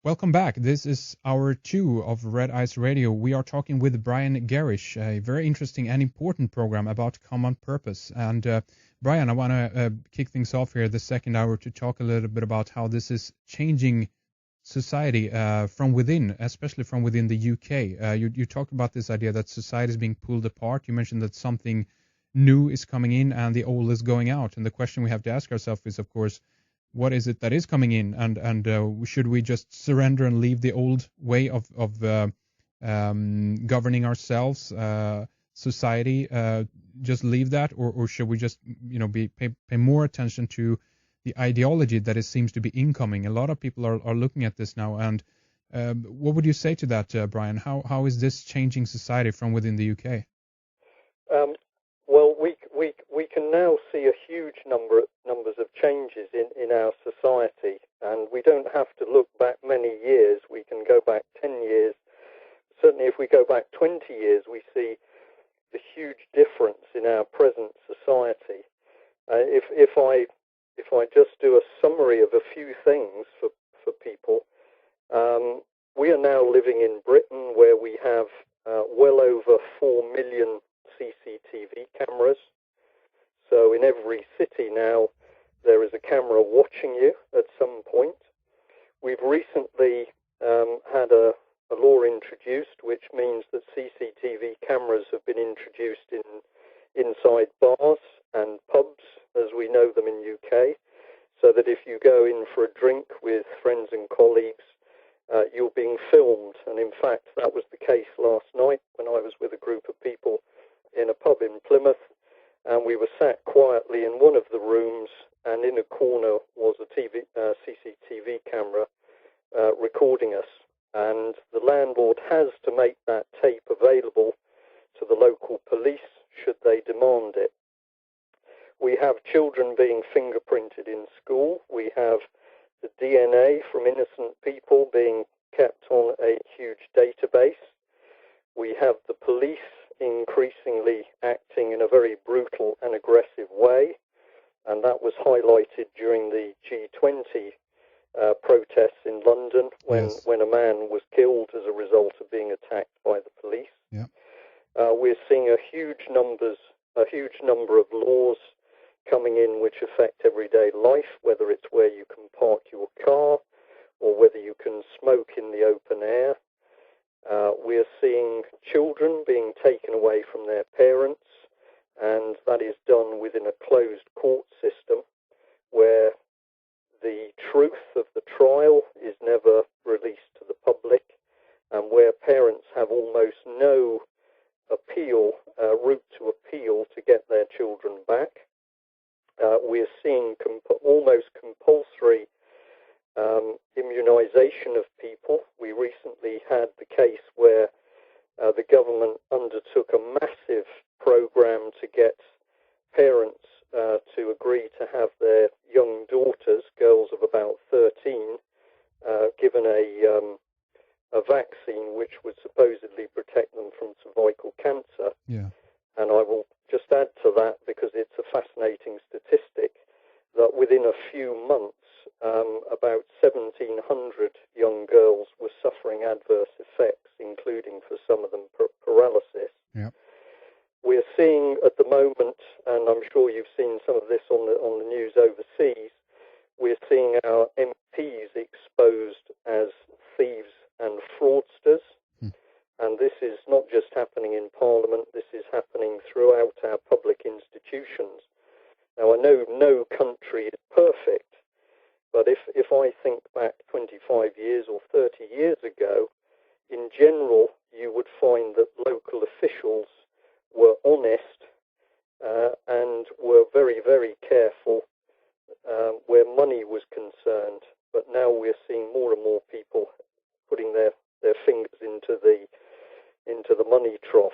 Welcome back. This is hour 2 of Red Eyes Radio. We are talking with Brian Garrish, a very interesting and important program about common purpose. And Brian, I want to kick things off here the second hour to talk a little bit about how this is changing society from within, especially from within the UK. You talked about this idea that society is being pulled apart. You mentioned that something new is coming in and the old is going out. And the question we have to ask ourselves is, of course, what is it that is coming in, and should we just surrender and leave the old way of governing ourselves, society, just leave that, or should we just pay more attention to the ideology that it seems to be incoming? A lot of people are looking at this now, and what would you say to that, Brian? How is this changing society from within the UK? Well, we can now see a huge numbers of changes in our society, and we don't have to look back many years. We can go back 10 years. Certainly, if we go back 20 years, we see the huge difference in our present society. If I just do a summary of a few things for people, we are now living in Britain, where we have well over 4 million CCTV cameras. So in every city now, there is a camera watching you at some point. We've recently had a law introduced, which means that CCTV cameras have been introduced inside bars and pubs, as we know them in UK, so that if you go in for a drink with friends and colleagues, you're being filmed. And in fact, that was the case last night when I was with a group of people in a pub in Plymouth, and we were sat quietly in one of the rooms, and in a corner was a CCTV camera recording us. And the landlord has to make that tape available to the local police should they demand it. We have children being fingerprinted in school. We have the DNA from innocent people being kept on a huge database. We have the police increasingly acting in a very brutal and aggressive way, and that was highlighted during the G20 protests in London when a man was killed as a result of being attacked by the police. Yeah. We're seeing a huge number of laws coming in which affect everyday life, whether it's where you can park your car or whether you can smoke in the open air. We're seeing children being taken away from their parents, and that is done within a closed court system where the truth of the trial is never released to the public, and where parents have almost no route to appeal to get their children back. We're seeing almost compulsory immunization of people. We recently had the case where the government undertook a massive program to get parents to agree to have their young daughters, girls of about 13, given a vaccine which would supposedly protect them from cervical cancer. Yeah. And I will just add to that, because it's a fascinating statistic, that within a few months, about 1,700 young girls were suffering adverse effects, including for some of them paralysis. Yeah. We're seeing at the moment, and I'm sure you've seen some of this on the news overseas, we're seeing our MPs exposed as thieves and fraudsters. And this is not just happening in Parliament, this is happening throughout our public institutions. Now, I know no country is perfect, but if I think back 25 years or 30 years ago, in general, you would find that local officials were honest and were very, very careful where money was concerned. But now we're seeing more and more people putting their fingers into the money trough.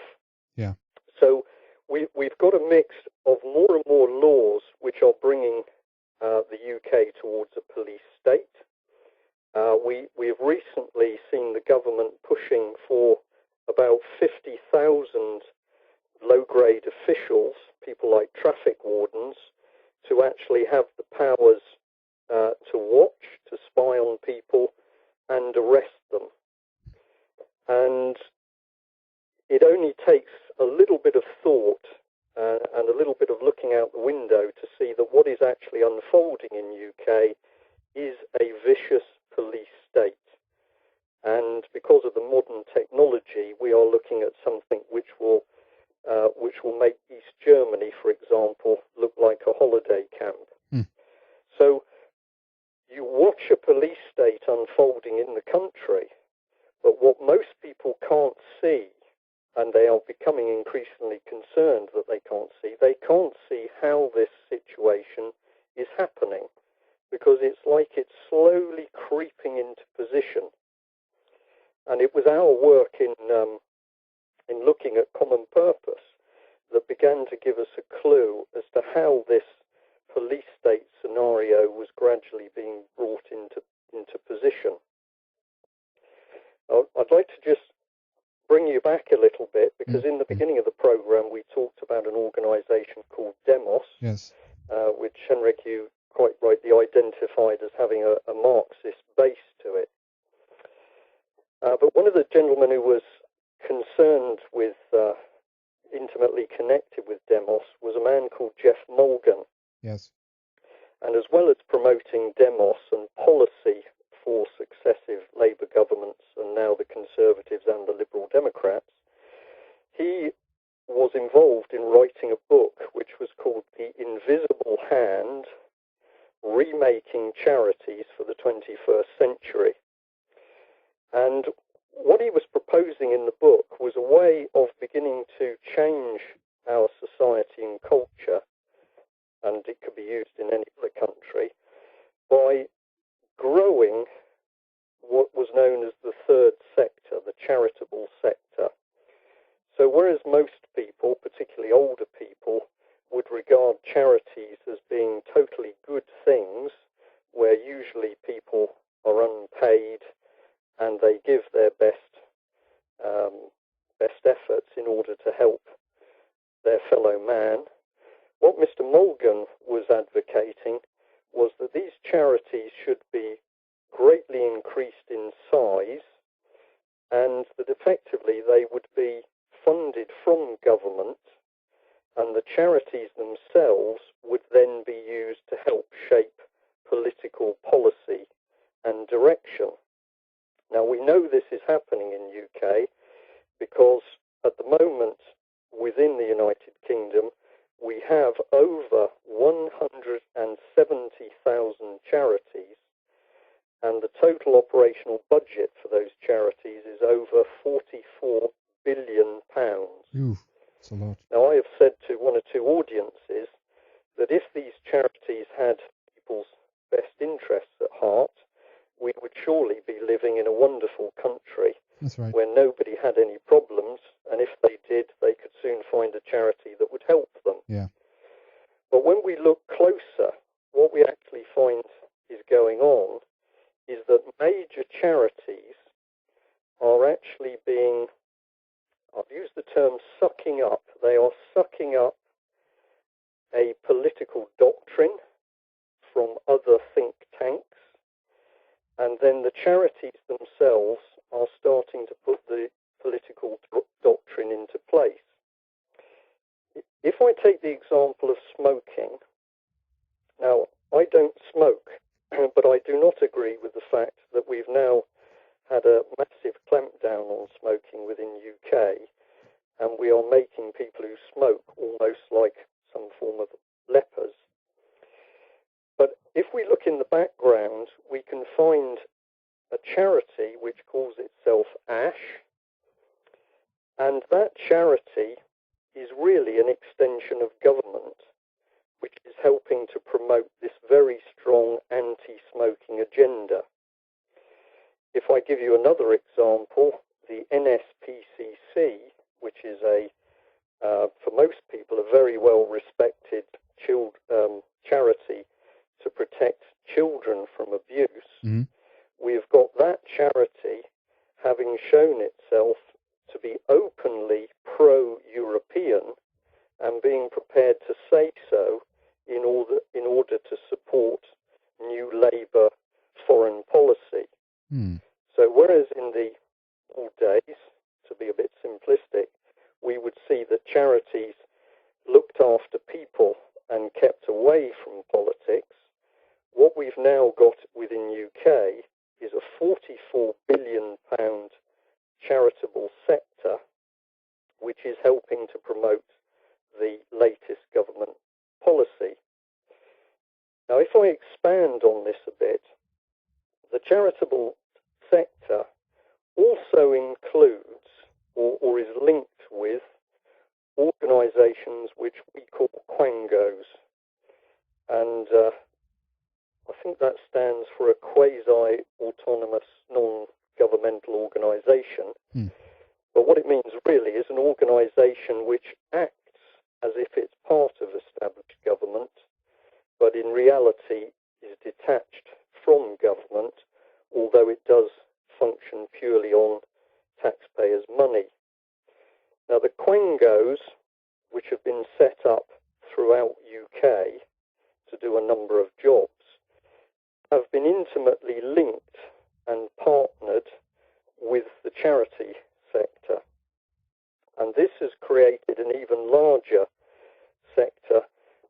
Yeah. So we've got a mix of more and more laws which are bringing the UK towards a police state. We've recently seen the government pushing for about 50,000 low-grade officials, people like traffic wardens, to actually have the powers to watch, to spy on people, and and arrest them. And it only takes a little bit of thought and a little bit of looking out the window to see that what is actually unfolding in UK is a vicious police state. And because of the modern technology, we are looking at something which will make East Germany, for example, look like a holiday camp. So you watch a police state unfolding in the country, but what most people can't see, and they are becoming increasingly concerned that they can't see how this situation is happening, because it's like it's slowly creeping into position. And it was our work in looking at common purpose that began to give us a clue as to how this police state scenario was gradually being brought into position. I'd like to just bring you back a little bit, because in the beginning of the program we talked about an organization called Demos, yes, which, Henrik, you quite rightly identified as having a Marxist base to it. But one of the gentlemen who was concerned with, intimately connected with Demos, was a man called Jeff Mulgan. yes. And as well as promoting Demos and policy for successive Labour governments, and now the Conservatives and the Liberal Democrats, he was involved in writing a book which was called The Invisible Hand, Remaking Charities for the 21st Century. And what he was proposing in the book was a way of beginning to change our society and culture, and it could be used in any other country, by growing what was known as the third sector, the charitable sector. So whereas most people, particularly older people, would regard charities as being totally good things, where usually people are unpaid and they give their best efforts in order to help their fellow man, what Mr. Mulgan was advocating was that these charities should be greatly increased in size, and that effectively they would be funded from government, and the charities themselves would then be used to help shape political policy and direction. Now, we know this is happening in UK because at the moment within the United Kingdom we have over 170,000 charities, and the total operational budget for those charities is over £44 billion. Ooh, that's a lot. Now, I have said to one or two audiences that if these charities had people's best interests at heart, we would surely be living in a wonderful country. That's right. Where nobody had any problems, and if they did, they could soon find a charity that would help them. Yeah. But when we look closer, what we actually find is going on is that major charities are actually being, I've used the term sucking up, they are sucking up a political doctrine from other think tanks, and then the charities themselves are starting to put the political doctrine into place. If I take the example of smoking, now I don't smoke, but I do not agree with the fact that we've now had a massive clampdown on smoking within UK, and we are making people who smoke almost like some form of lepers. But if we look in the background, we can find a charity which calls itself ASH, and that charity is really an extension of government, which is helping to promote this very strong anti-smoking agenda. If I give you another example, the NSPCC, which is for most people, a very well-respected charity to protect children from abuse, we've got that charity having shown itself to be openly pro-European and being prepared to say so in order to support new Labour foreign policy. So whereas in the old days, to be a bit simplistic, we would see that charities looked after people and kept away from politics, what we've now got within UK is a £44 billion charitable sector, which is helping to promote the latest government policy. Now, if I expand on this a bit, the charitable sector also includes or is linked with organisations which we call quangos. And I think that stands for a quasi-autonomous non-governmental organisation. But what it means really is an organisation which acts as if it's part of established government, but in reality is detached from government, although it does function purely on taxpayers' money. Now, the quangos, which have been set up throughout UK to do a number of jobs, have been intimately linked and partnered with the charity sector. And this has created an even larger sector,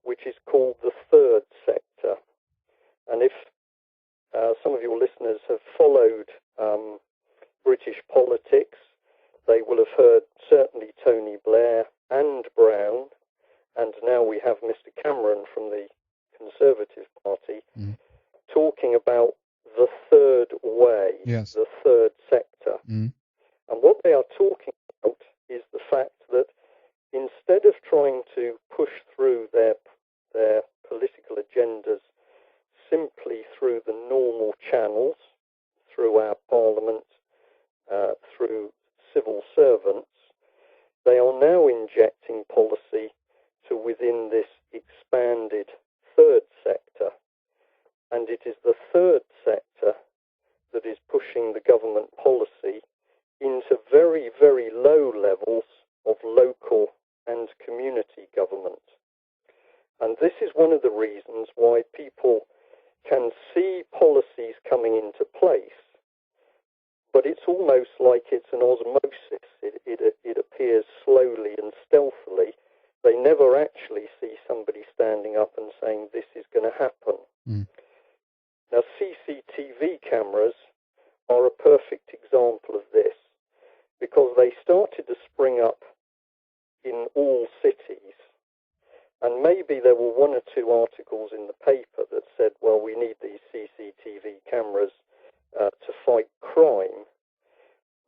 which is called the third sector. And if some of your listeners have followed British politics, they will have heard certainly Tony Blair and Brown, and now we have Mr. Cameron from the Conservative Party, talking about the third way, the third sector. And what they are talking about is the fact that instead of trying to push through their political agendas simply through the normal channels, through our parliament, through civil servants, they are now injecting policy to within this expanded third sector. And it is the third sector that is pushing the government policy into very, very low levels of local and community government. And this is one of the reasons why people can see policies coming into place, but it's almost like it's an osmosis. It appears slowly and stealthily. They never actually see somebody standing up and saying, this is going to happen. Now, CCTV cameras are a perfect example of this, because they started to spring up in all cities. And maybe there were one or two articles in the paper that said, well, we need these CCTV cameras to fight crime.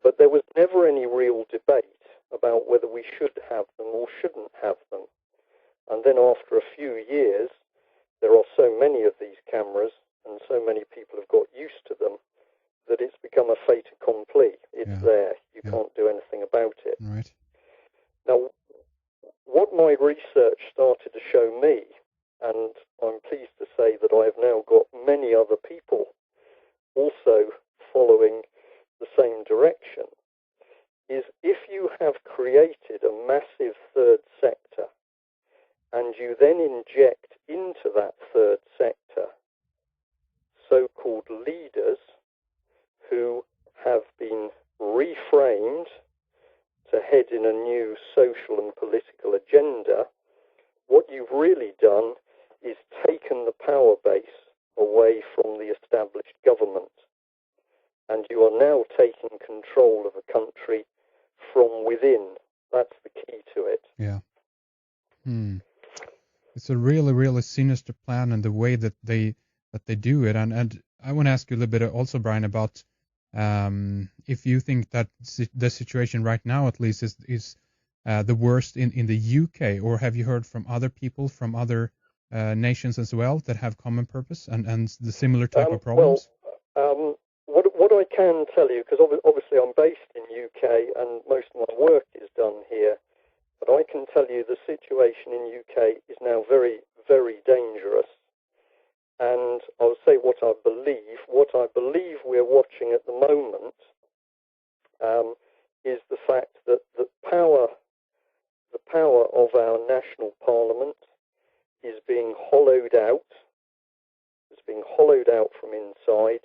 But there was never any real debate about whether we should have them or shouldn't have them. And then after a few years, there are so many of these cameras and so many people have got used to them that it's become a fait accompli. It's there. You can't do anything about it. Right. Now, what my research started to show me, and I'm pleased to say that I have now got many other people also following the same direction, is if you have created a massive third sector and you then inject into that third sector so-called leaders who have been reframed to head in a new social and political agenda, what you've really done is taken the power base away from the established government. And you are now taking control of a country from within. That's the key to it. Yeah. It's a really, really sinister plan, and the way that they do it. And I want to ask you a little bit also, Brian, about if you think that the situation right now, at least, is the worst in the UK, or have you heard from other people from other nations as well that have common purpose and the similar type of problems? Well, what I can tell you, because obviously I'm based in UK and most of my work is done here, but I can tell you the situation in UK is now very, very dangerous. And I'll say what I believe. What I believe we're watching at the moment is the fact that the power of our national parliament is being hollowed out. It's being hollowed out from inside